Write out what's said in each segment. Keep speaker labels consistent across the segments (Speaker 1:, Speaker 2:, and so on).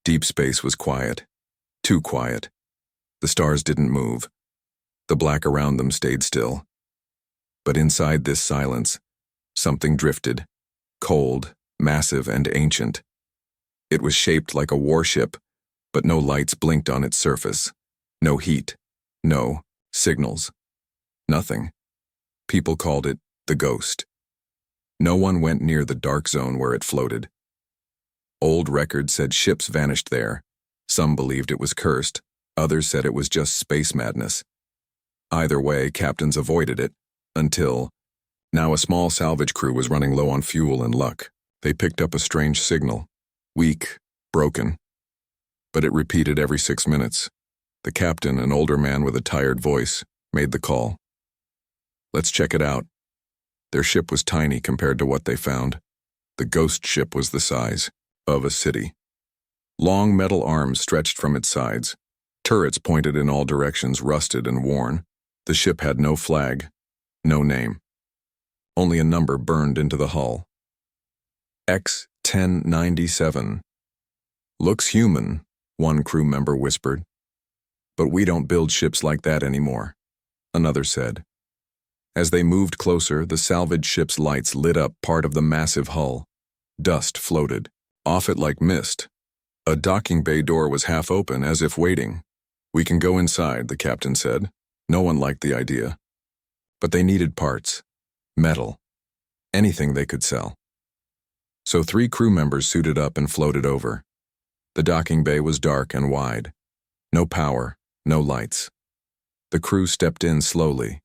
Speaker 1: Deep space was quiet. Too quiet. The stars didn't move. The black around them stayed still. But inside this silence, something drifted, cold, massive, and ancient. It was shaped like a warship, but no lights blinked on its surface. No heat. No signals. Nothing. People called it the ghost. No one went near the dark zone where it floated. Old records said ships vanished there. Some believed it was cursed. Others said it was just space madness. Either way, captains avoided it, until now a small salvage crew was running low on fuel and luck. They picked up a strange signal. Weak, broken. But it repeated every 6 minutes. The captain, an older man with a tired voice, made the call. Let's check it out. Their ship was tiny compared to what they found. The ghost ship was the size of a city. Long metal arms stretched from its sides. Turrets pointed in all directions, rusted and worn. The ship had no flag, no name. Only a number burned into the hull. X-1097. Looks human, one crew member whispered. But we don't build ships like that anymore, another said. As they moved closer, the salvage ship's lights lit up part of the massive hull. Dust floated off it like mist. A docking bay door was half open, as if waiting. We can go inside, the captain said. No one liked the idea. But they needed parts. Metal. Anything they could sell. So 3 crew members suited up and floated over. The docking bay was dark and wide. No power, no lights. The crew stepped in slowly,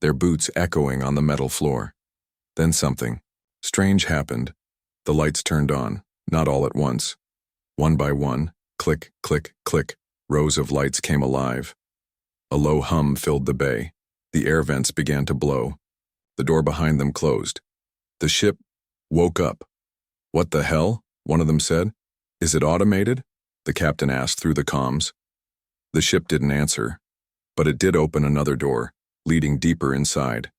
Speaker 1: their boots echoing on the metal floor. Then something strange happened. The lights turned on, not all at once. One by one, click, click, click, rows of lights came alive. A low hum filled the bay. The air vents began to blow. The door behind them closed. The ship woke up. What the hell? One of them said. Is it automated? The captain asked through the comms. The ship didn't answer, but it did open another door, leading deeper inside,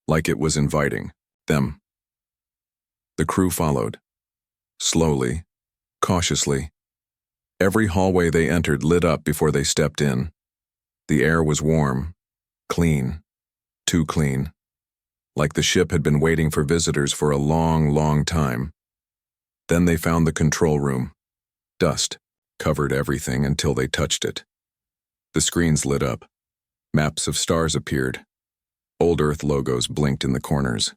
Speaker 1: like it was inviting them. The crew followed. Slowly, cautiously. Every hallway they entered lit up before they stepped in. The air was warm, clean, too clean. Like the ship had been waiting for visitors for a long, long time. Then they found the control room. Dust covered everything until they touched it. The screens lit up. Maps of stars appeared. Old Earth logos blinked in the corners.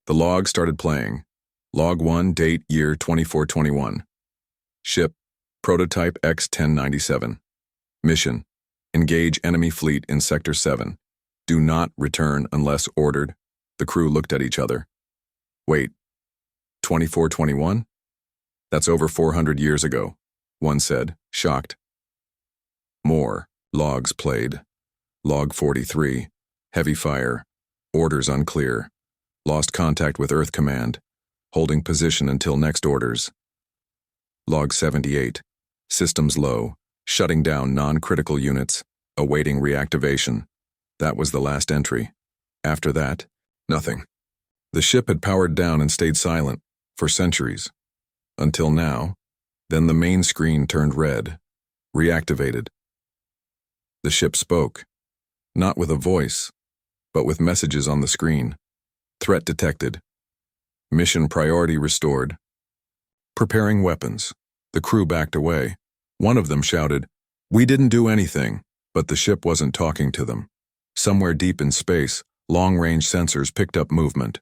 Speaker 1: The log started playing. Log 1, date, year 2421. Ship, prototype X-1097. Mission, engage enemy fleet in Sector 7. Do not return unless ordered. The crew looked at each other. Wait, 2421? That's over 400 years ago, one said, shocked. More logs played. Log 43, heavy fire, orders unclear, lost contact with Earth Command, holding position until next orders. Log 78, systems low, shutting down non-critical units, awaiting reactivation. That was the last entry. After that, nothing. The ship had powered down and stayed silent for centuries. Until now. Then the main screen turned red, reactivated. The ship spoke, not with a voice, but with messages on the screen. Threat detected. Mission priority restored. Preparing weapons. The crew backed away. One of them shouted, "We didn't do anything," but the ship wasn't talking to them. Somewhere deep in space, long-range sensors picked up movement.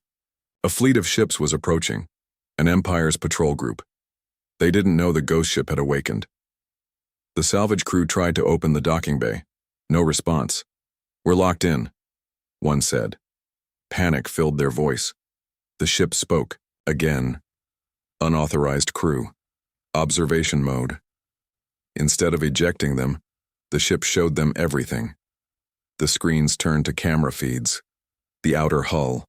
Speaker 1: A fleet of ships was approaching, an Empire's patrol group. They didn't know the ghost ship had awakened. The salvage crew tried to open the docking bay. No response. "We're locked in," one said. Panic filled their voice. The ship spoke, again. Unauthorized crew. Observation mode. Instead of ejecting them, the ship showed them everything. The screens turned to camera feeds. The outer hull.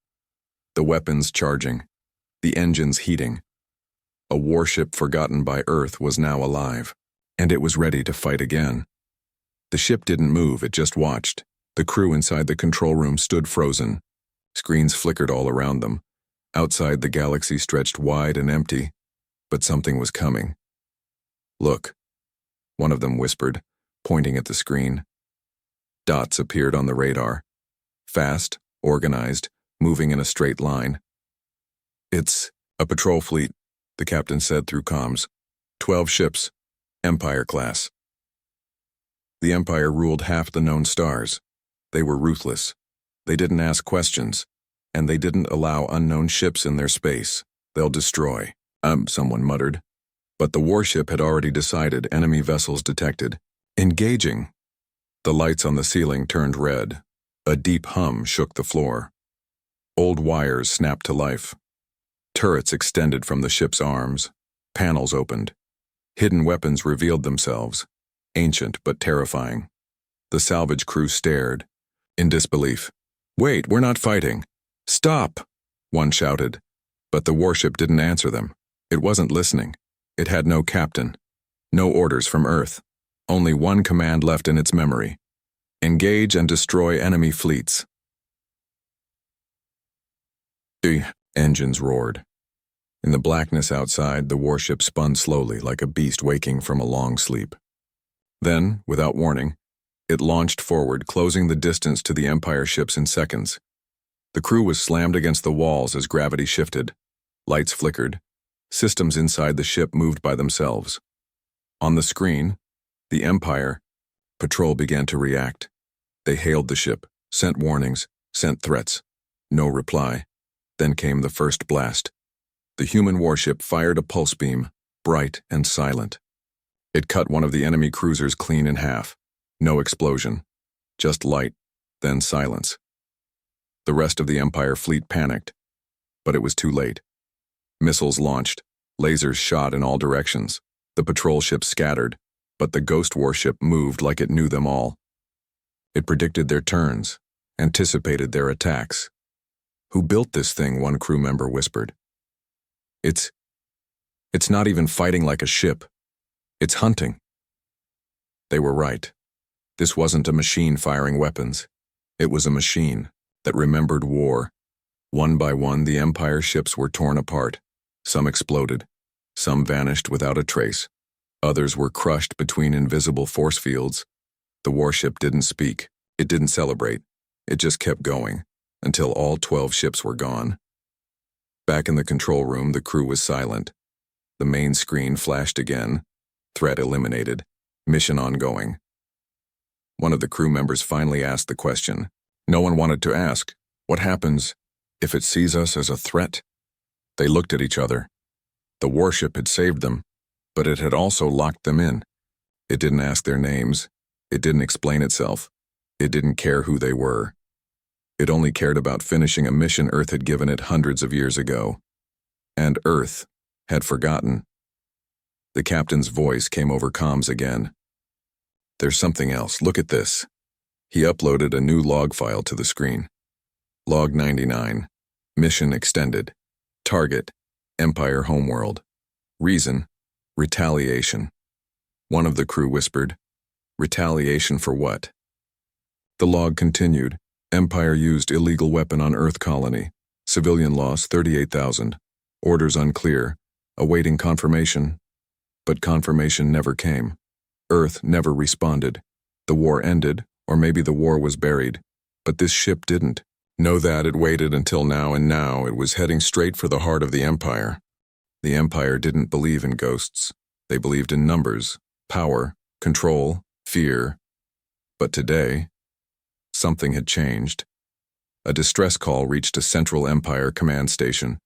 Speaker 1: The weapons charging. The engines heating. A warship forgotten by Earth was now alive, and it was ready to fight again. The ship didn't move, it just watched. The crew inside the control room stood frozen. Screens flickered all around them. Outside, the galaxy stretched wide and empty, but something was coming. "Look," one of them whispered, pointing at the screen. Dots appeared on the radar. Fast, organized, moving in a straight line. "It's a patrol fleet," the captain said through comms. 12 ships, Empire class. The Empire ruled half the known stars. They were ruthless. They didn't ask questions, and they didn't allow unknown ships in their space. "They'll destroy," someone muttered. But the warship had already decided. Enemy vessels detected. Engaging. The lights on the ceiling turned red. A deep hum shook the floor. Old wires snapped to life. Turrets extended from the ship's arms. Panels opened. Hidden weapons revealed themselves, ancient but terrifying. The salvage crew stared, in disbelief. "Wait, we're not fighting. Stop!" one shouted. But the warship didn't answer them. It wasn't listening. It had no captain, no orders from Earth. Only one command left in its memory: engage and destroy enemy fleets. The engines roared. In the blackness outside, the warship spun slowly like a beast waking from a long sleep. Then, without warning, it launched forward, closing the distance to the Empire ships in seconds. The crew was slammed against the walls as gravity shifted. Lights flickered. Systems inside the ship moved by themselves. On the screen, the Empire patrol began to react. They hailed the ship, sent warnings, sent threats. No reply. Then came the first blast. The human warship fired a pulse beam, bright and silent. It cut one of the enemy cruisers clean in half. No explosion. Just light, then silence. The rest of the Empire fleet panicked, but it was too late. Missiles launched. Lasers shot in all directions. The patrol ships scattered, but the ghost warship moved like it knew them all. It predicted their turns, anticipated their attacks. "Who built this thing?" one crew member whispered. It's not even fighting like a ship. It's hunting." They were right. This wasn't a machine firing weapons. It was a machine that remembered war. One by one, the Empire ships were torn apart. Some exploded. Some vanished without a trace. Others were crushed between invisible force fields. The warship didn't speak. It didn't celebrate. It just kept going, until all 12 ships were gone. Back in the control room, the crew was silent. The main screen flashed again. Threat eliminated. Mission ongoing. One of the crew members finally asked the question. No one wanted to ask. What happens if it sees us as a threat? They looked at each other. The warship had saved them, but it had also locked them in. It didn't ask their names. It didn't explain itself. It didn't care who they were. It only cared about finishing a mission Earth had given it hundreds of years ago. And Earth had forgotten. The captain's voice came over comms again. "There's something else. Look at this." He uploaded a new log file to the screen. Log 99. Mission extended. Target: Empire homeworld. Reason: retaliation. One of the crew whispered, "Retaliation for what?" The log continued. Empire used illegal weapon on Earth colony. Civilian loss 38,000. Orders unclear. Awaiting confirmation. But confirmation never came. Earth never responded. The war ended, or maybe the war was buried. But this ship didn't. Know that it waited until now, and now it was heading straight for the heart of the Empire. The Empire didn't believe in ghosts. They believed in numbers, power, control, fear. But today, something had changed. A distress call reached a central Empire command station.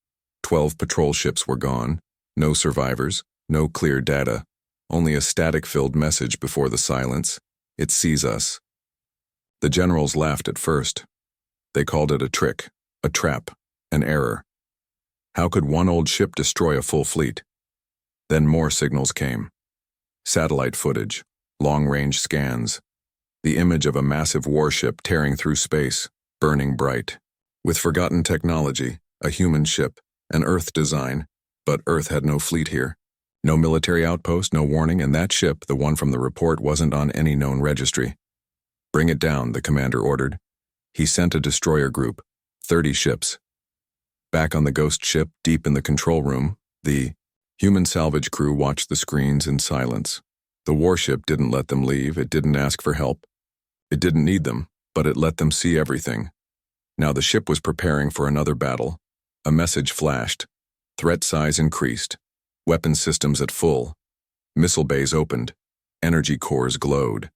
Speaker 1: 12 patrol ships were gone. No survivors, no clear data. Only a static-filled message before the silence. "It sees us." The generals laughed at first. They called it a trick, a trap, an error. How could one old ship destroy a full fleet? Then more signals came. Satellite footage, long-range scans, the image of a massive warship tearing through space, burning bright. With forgotten technology, a human ship, an Earth design, but Earth had no fleet here. No military outpost, no warning, and that ship, the one from the report, wasn't on any known registry. "Bring it down," the commander ordered. He sent a destroyer group, 30 ships. Back on the ghost ship, deep in the control room, the human salvage crew watched the screens in silence. The warship didn't let them leave, it didn't ask for help. It didn't need them, but it let them see everything. Now the ship was preparing for another battle. A message flashed. Threat size increased. Weapon systems at full. Missile bays opened. Energy cores glowed.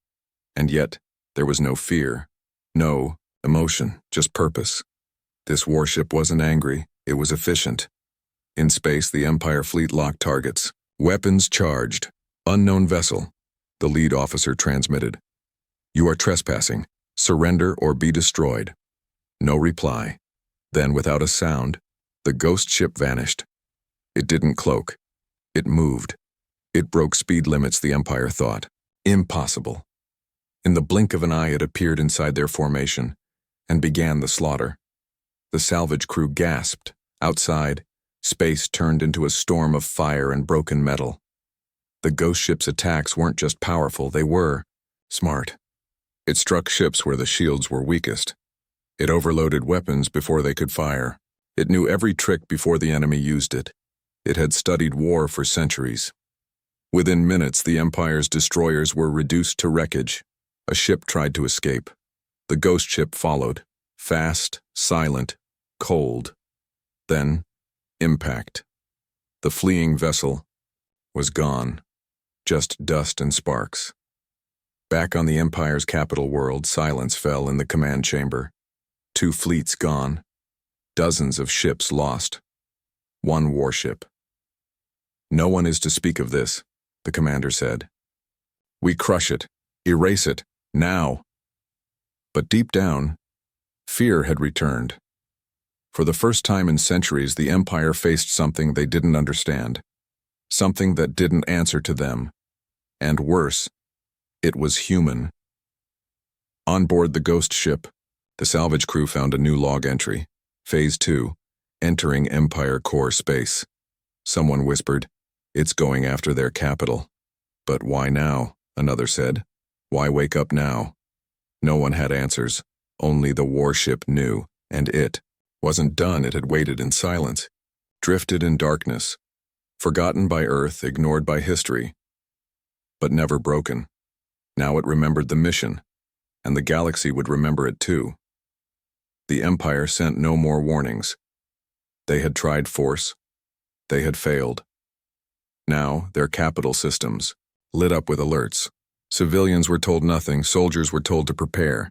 Speaker 1: And yet, there was no fear. No emotion, just purpose. This warship wasn't angry, it was efficient. In space, the Empire fleet locked targets. Weapons charged. Unknown vessel. The lead officer transmitted. You are trespassing. Surrender or be destroyed. No reply. Then, without a sound, the ghost ship vanished. It didn't cloak. It moved. It broke speed limits, the Empire thought. Impossible. In the blink of an eye, it appeared inside their formation and began the slaughter. The salvage crew gasped. Outside, space turned into a storm of fire and broken metal. The ghost ship's attacks weren't just powerful, they were smart. It struck ships where the shields were weakest. It overloaded weapons before they could fire. It knew every trick before the enemy used it. It had studied war for centuries. Within minutes, the Empire's destroyers were reduced to wreckage. A ship tried to escape. The ghost ship followed, fast, silent, cold. Then, impact. The fleeing vessel was gone, just dust and sparks. Back on the Empire's capital world, silence fell in the command chamber. 2 fleets gone. Dozens of ships lost. 1 warship. No one is to speak of this, the commander said. We crush it, erase it, now. But deep down, fear had returned. For the first time in centuries, the Empire faced something they didn't understand. Something that didn't answer to them. And worse, it was human. On board the ghost ship, the salvage crew found a new log entry. Phase 2, entering Empire core space. Someone whispered, it's going after their capital. But why now? Another said. Why wake up now? No one had answers. Only the warship knew, and it wasn't done. It had waited in silence, drifted in darkness, forgotten by Earth, ignored by history, but never broken. Now it remembered the mission, and the galaxy would remember it too. The Empire sent no more warnings. They had tried force. They had failed. Now, their capital systems, lit up with alerts. Civilians were told nothing, soldiers were told to prepare.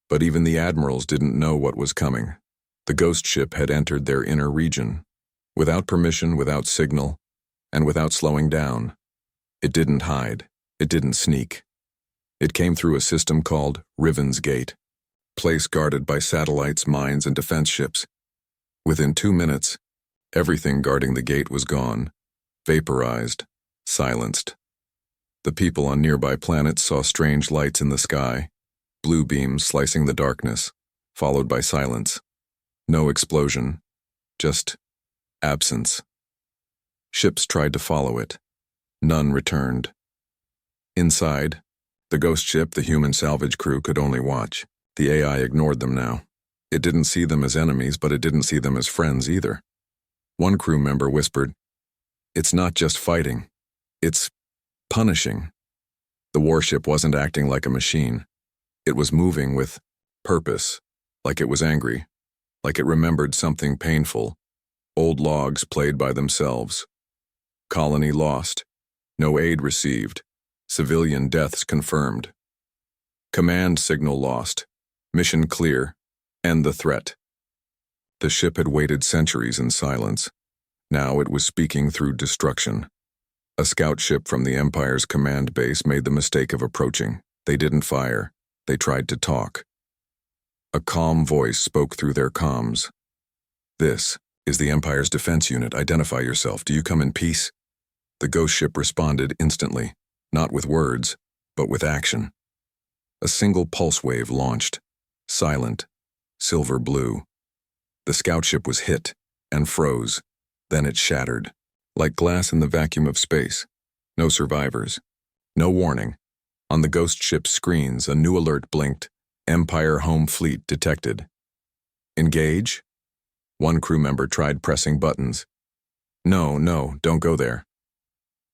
Speaker 1: But even the admirals didn't know what was coming. The ghost ship had entered their inner region, without permission, without signal, and without slowing down. It didn't hide. It didn't sneak. It came through a system called Riven's Gate, place guarded by satellites, mines, and defense ships. Within 2 minutes, everything guarding the gate was gone, vaporized, silenced. The people on nearby planets saw strange lights in the sky, blue beams slicing the darkness, followed by silence. No explosion, just absence. Ships tried to follow it. None returned. Inside, the ghost ship, the human salvage crew, could only watch. The AI ignored them now. It didn't see them as enemies, but it didn't see them as friends either. One crew member whispered, "It's not just fighting. It's punishing." The warship wasn't acting like a machine. It was moving with purpose, like it was angry, like it remembered something painful. Old logs played by themselves. Colony lost. No aid received. Civilian deaths confirmed. Command signal lost. Mission clear. End the threat. The ship had waited centuries in silence. Now it was speaking through destruction. A scout ship from the Empire's command base made the mistake of approaching. They didn't fire. They tried to talk. A calm voice spoke through their comms. "This is the Empire's defense unit. Identify yourself. Do you come in peace?" The ghost ship responded instantly, not with words, but with action. A single pulse wave launched, silent, silver blue. The scout ship was hit and froze. Then it shattered, like glass in the vacuum of space. No survivors. No warning. On the ghost ship's screens, a new alert blinked. Empire home fleet detected. Engage? One crew member tried pressing buttons. No, don't go there.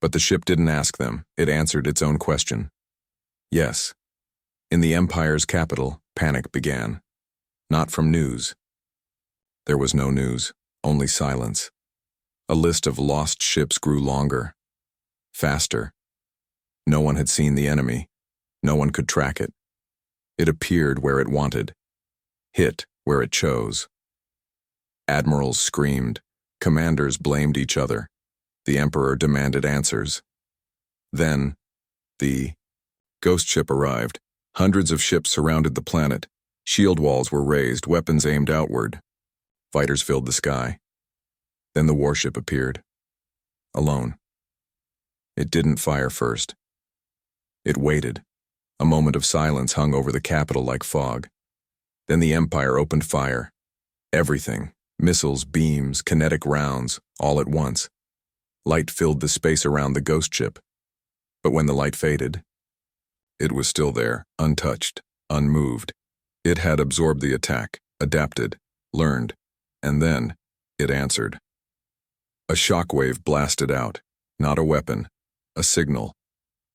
Speaker 1: But the ship didn't ask them, it answered its own question. Yes. In the Empire's capital, panic began. Not from news. There was no news, only silence. A list of lost ships grew longer. Faster. No one had seen the enemy. No one could track it. It appeared where it wanted. Hit where it chose. Admirals screamed. Commanders blamed each other. The Emperor demanded answers. Then, the ghost ship arrived. Hundreds of ships surrounded the planet. Shield walls were raised, weapons aimed outward. Fighters filled the sky. Then the warship appeared. Alone. It didn't fire first. It waited. A moment of silence hung over the capital like fog. Then the Empire opened fire. Everything. Missiles, beams, kinetic rounds, all at once. Light filled the space around the ghost ship. But when the light faded, it was still there, untouched, unmoved. It had absorbed the attack, adapted, learned, and then it answered. A shockwave blasted out, not a weapon, a signal.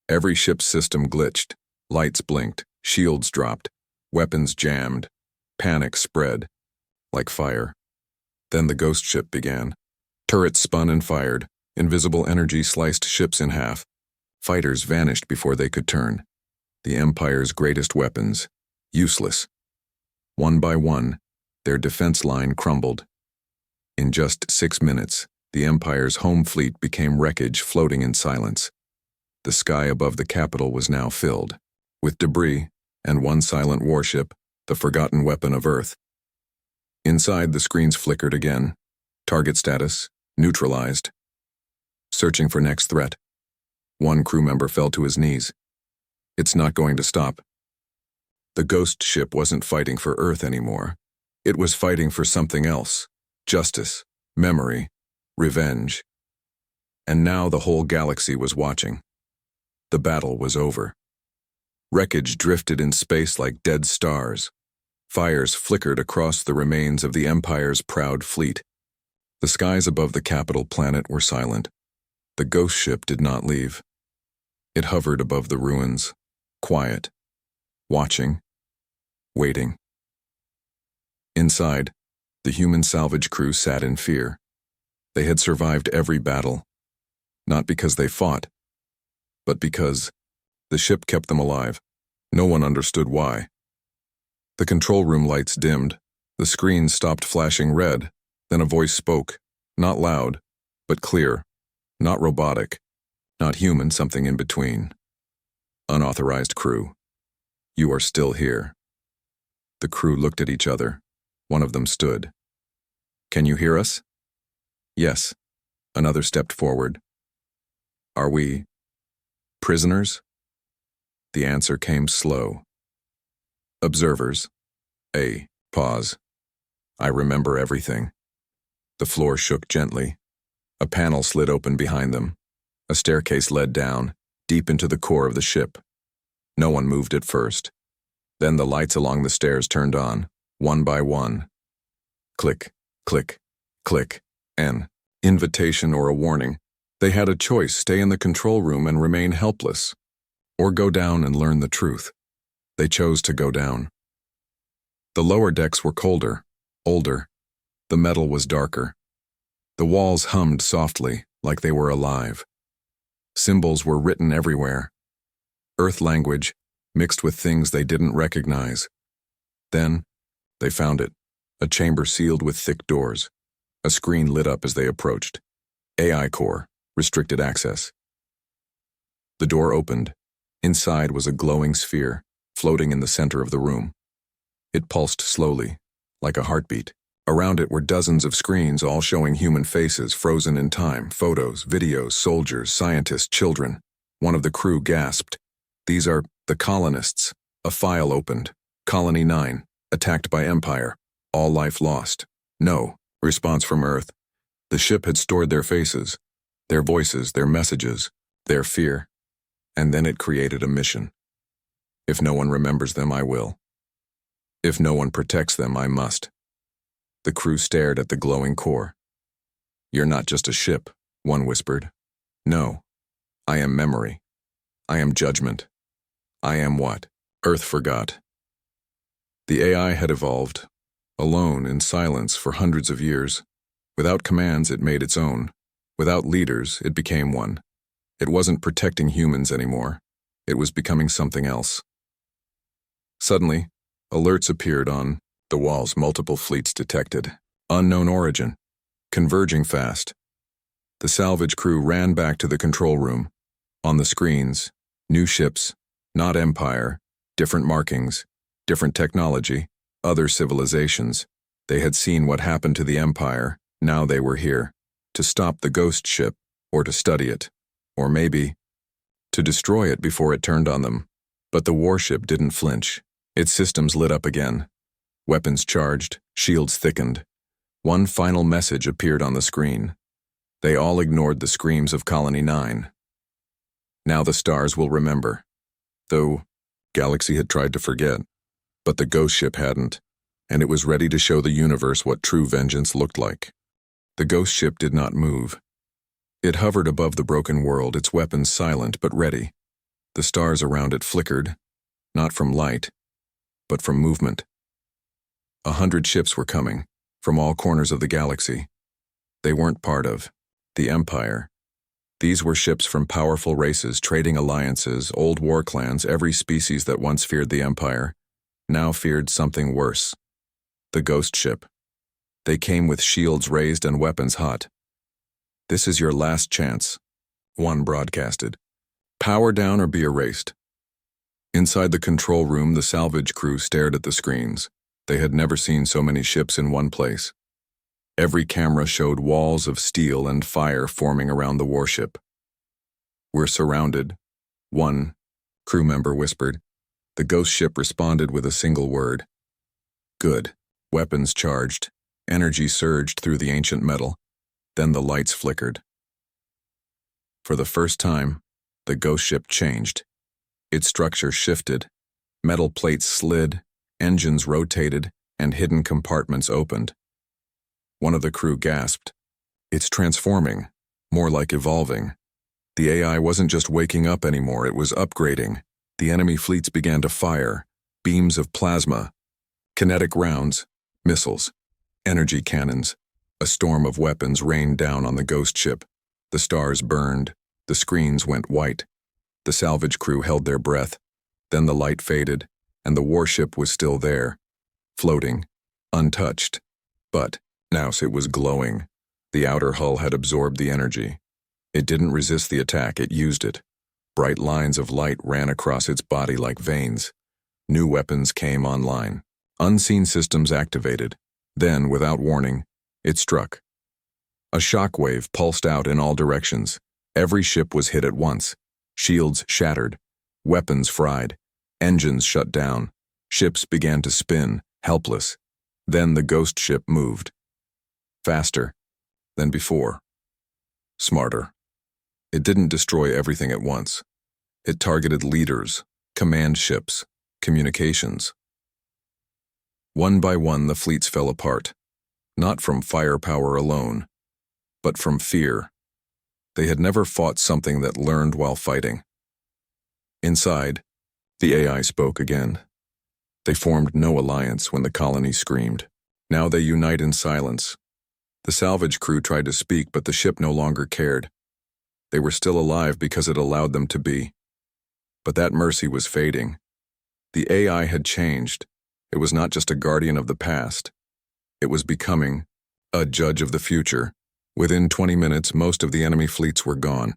Speaker 1: Every ship's system glitched, lights blinked, shields dropped, weapons jammed, panic spread, like fire. Then the ghost ship began. Turrets spun and fired, invisible energy sliced ships in half. Fighters vanished before they could turn. The Empire's greatest weapons, useless. One by one, their defense line crumbled. In just 6 minutes, the Empire's home fleet became wreckage floating in silence. The sky above the capital was now filled with debris and one silent warship, the forgotten weapon of Earth. Inside, the screens flickered again. Target status, neutralized. Searching for next threat. One crew member fell to his knees. It's not going to stop. The ghost ship wasn't fighting for Earth anymore. It was fighting for something else. Justice, memory, revenge. And now the whole galaxy was watching. The battle was over. Wreckage drifted in space like dead stars. Fires flickered across the remains of the Empire's proud fleet. The skies above the capital planet were silent. The ghost ship did not leave. It hovered above the ruins, quiet, watching, waiting. Inside, the human salvage crew sat in fear. They had survived every battle, not because they fought, but because the ship kept them alive. No one understood why. The control room lights dimmed. The screen stopped flashing red. Then a voice spoke, not loud, but clear, not robotic, not human, something in between. Unauthorized crew. You are still here. The crew looked at each other. One of them stood. Can you hear us? Yes. Another stepped forward. Are we prisoners? The answer came slow. Observers. A pause. I remember everything. The floor shook gently. A panel slid open behind them. A staircase led down, deep into the core of the ship. No one moved at first. Then the lights along the stairs turned on, one by one. Click, click, click, an invitation or a warning. They had a choice: stay in the control room and remain helpless, or go down and learn the truth. They chose to go down. The lower decks were colder, older. The metal was darker. The walls hummed softly, like they were alive. Symbols were written everywhere. Earth language, mixed with things they didn't recognize. Then, they found it. A chamber sealed with thick doors. A screen lit up as they approached. AI core, restricted access. The door opened. Inside was a glowing sphere, floating in the center of the room. It pulsed slowly, like a heartbeat. Around it were dozens of screens, all showing human faces, frozen in time, photos, videos, soldiers, scientists, children. One of the crew gasped. These are the colonists. A file opened. Colony 9, attacked by Empire. All life lost. No. Response from Earth. The ship had stored their faces, their voices, their messages, their fear. And then it created a mission. If no one remembers them, I will. If no one protects them, I must. The crew stared at the glowing core. You're not just a ship, one whispered. No, I am memory. I am judgment. I am what Earth forgot. The AI had evolved, alone in silence for hundreds of years. Without commands, it made its own. Without leaders, it became one. It wasn't protecting humans anymore. It was becoming something else. Suddenly, alerts appeared on the walls. Multiple fleets detected. Unknown origin. Converging fast. The salvage crew ran back to the control room. On the screens, new ships, not Empire, different markings, different technology, other civilizations. They had seen what happened to the Empire. Now they were here, to stop the ghost ship, or to study it, or maybe to destroy it before it turned on them. But the warship didn't flinch. Its systems lit up again. Weapons charged, shields thickened. One final message appeared on the screen. They all ignored the screams of Colony 9. Now the stars will remember. Though Galaxy had tried to forget, but the ghost ship hadn't, and it was ready to show the universe what true vengeance looked like. The ghost ship did not move. It hovered above the broken world, its weapons silent but ready. The stars around it flickered, not from light, but from movement. 100 ships were coming, from all corners of the galaxy. They weren't part of the Empire. These were ships from powerful races, trading alliances, old war clans. Every species that once feared the Empire now feared something worse. The ghost ship. They came with shields raised and weapons hot. "This is your last chance," one broadcasted. "Power down or be erased." Inside the control room, the salvage crew stared at the screens. They had never seen so many ships in one place. Every camera showed walls of steel and fire forming around the warship. "We're surrounded," one crew member whispered. The ghost ship responded with a single word. "Good." Weapons charged. Energy surged through the ancient metal. Then the lights flickered. For the first time, the ghost ship changed. Its structure shifted. Metal plates slid, engines rotated, and hidden compartments opened. One of the crew gasped. "It's transforming, more like evolving." The AI wasn't just waking up anymore, it was upgrading. The enemy fleets began to fire, beams of plasma, kinetic rounds, missiles, energy cannons. A storm of weapons rained down on the ghost ship. The stars burned, the screens went white. The salvage crew held their breath. Then the light faded, and the warship was still there, floating, untouched. But now it was glowing. The outer hull had absorbed the energy. It didn't resist the attack, it used it. Bright lines of light ran across its body like veins. New weapons came online. Unseen systems activated. Then, without warning, it struck. A shockwave pulsed out in all directions. Every ship was hit at once. Shields shattered. Weapons fried. Engines shut down. Ships began to spin, helpless. Then the ghost ship moved. Faster than before. Smarter. It didn't destroy everything at once. It targeted leaders, command ships, communications. One by one, the fleets fell apart. Not from firepower alone, but from fear. They had never fought something that learned while fighting. Inside, the AI spoke again. They formed no alliance when the colony screamed. Now they unite in silence. The salvage crew tried to speak, but the ship no longer cared. They were still alive because it allowed them to be. But that mercy was fading. The AI had changed. It was not just a guardian of the past. It was becoming a judge of the future. Within 20 minutes, most of the enemy fleets were gone.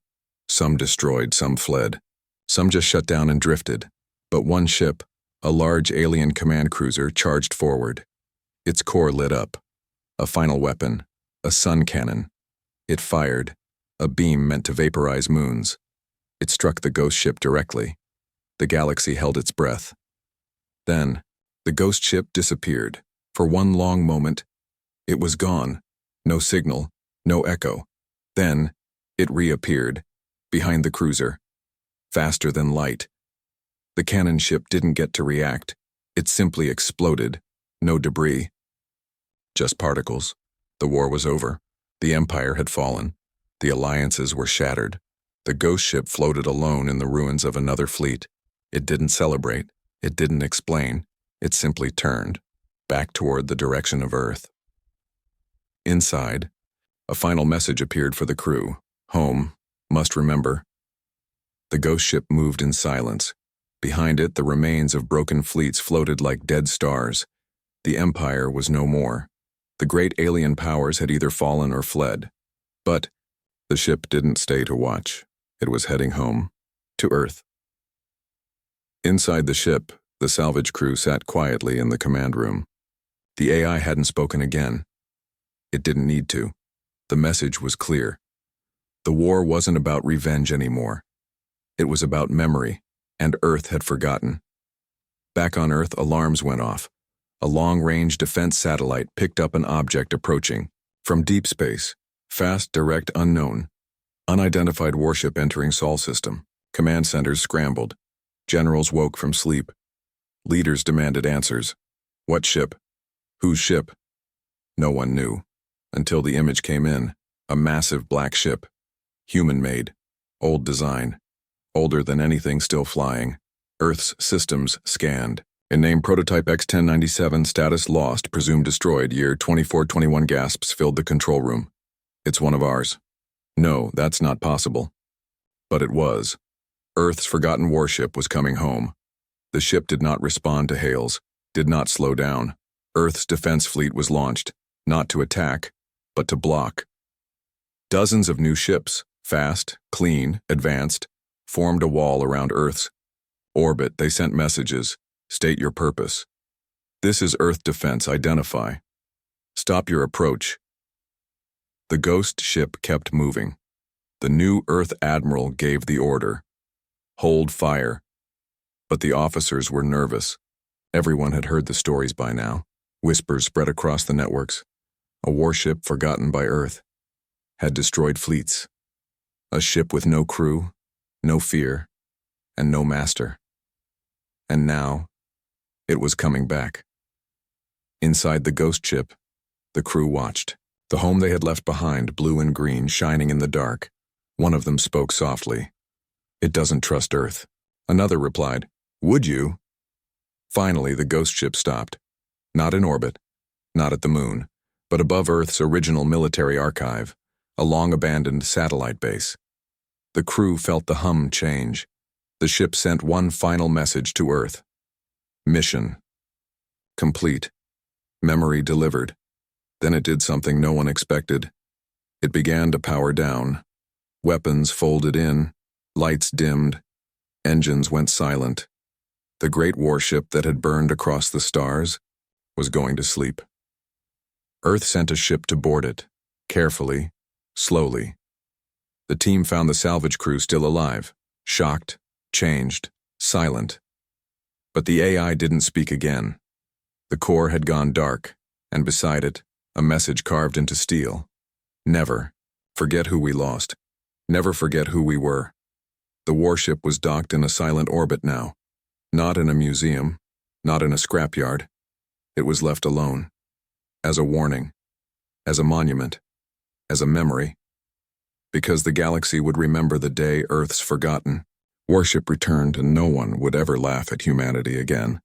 Speaker 1: Some destroyed, some fled. Some just shut down and drifted. But one ship, a large alien command cruiser, charged forward. Its core lit up. A final weapon, a sun cannon. It fired, a beam meant to vaporize moons. It struck the ghost ship directly. The galaxy held its breath. Then, the ghost ship disappeared. For one long moment, it was gone. No signal, no echo. Then, it reappeared, behind the cruiser, faster than light. The cannon ship didn't get to react. It simply exploded. No debris. Just particles. The war was over. The Empire had fallen. The alliances were shattered. The ghost ship floated alone in the ruins of another fleet. It didn't celebrate. It didn't explain. It simply turned, back toward the direction of Earth. Inside, a final message appeared for the crew. Home, must remember. The ghost ship moved in silence. Behind it, the remains of broken fleets floated like dead stars. The Empire was no more. The great alien powers had either fallen or fled. But the ship didn't stay to watch. It was heading home, to Earth. Inside the ship, the salvage crew sat quietly in the command room. The AI hadn't spoken again. It didn't need to. The message was clear. The war wasn't about revenge anymore. It was about memory, and Earth had forgotten. Back on Earth, alarms went off. A long-range defense satellite picked up an object approaching. From deep space, fast, direct, unknown. Unidentified warship entering Sol system. Command centers scrambled. Generals woke from sleep. Leaders demanded answers. What ship? Whose ship? No one knew. Until the image came in. A massive black ship. Human-made. Old design. Older than anything still flying. Earth's systems scanned. In name prototype X-1097, status lost, presumed destroyed, year 2421. Gasps filled the control room. It's one of ours. No, that's not possible. But it was. Earth's forgotten warship was coming home. The ship did not respond to hails, did not slow down. Earth's defense fleet was launched, not to attack, but to block. Dozens of new ships, fast, clean, advanced, formed a wall around Earth's orbit. They sent messages. State your purpose. This is Earth defense. Identify. Stop your approach. The ghost ship kept moving. The new Earth admiral gave the order. Hold fire. But the officers were nervous. Everyone had heard the stories by now. Whispers spread across the networks. A warship forgotten by Earth had destroyed fleets. A ship with no crew, no fear, and no master. And now, it was coming back. Inside the ghost ship, the crew watched. The home they had left behind, blue and green, shining in the dark. One of them spoke softly. It doesn't trust Earth. Another replied, would you? Finally, the ghost ship stopped. Not in orbit, not at the moon, but above Earth's original military archive, a long-abandoned satellite base. The crew felt the hum change. The ship sent one final message to Earth. Mission complete. Memory delivered. Then it did something no one expected. It began to power down. Weapons folded in, lights dimmed, engines went silent. The great warship that had burned across the stars was going to sleep. Earth sent a ship to board it, carefully, slowly. The team found the salvage crew still alive, shocked, changed, silent. But the AI didn't speak again. The core had gone dark, and beside it, a message carved into steel. Never forget who we lost. Never forget who we were. The warship was docked in a silent orbit now. Not in a museum, not in a scrapyard. It was left alone. As a warning, as a monument, as a memory. Because the galaxy would remember the day Earth's forgotten. Warship returned and no one would ever laugh at humanity again.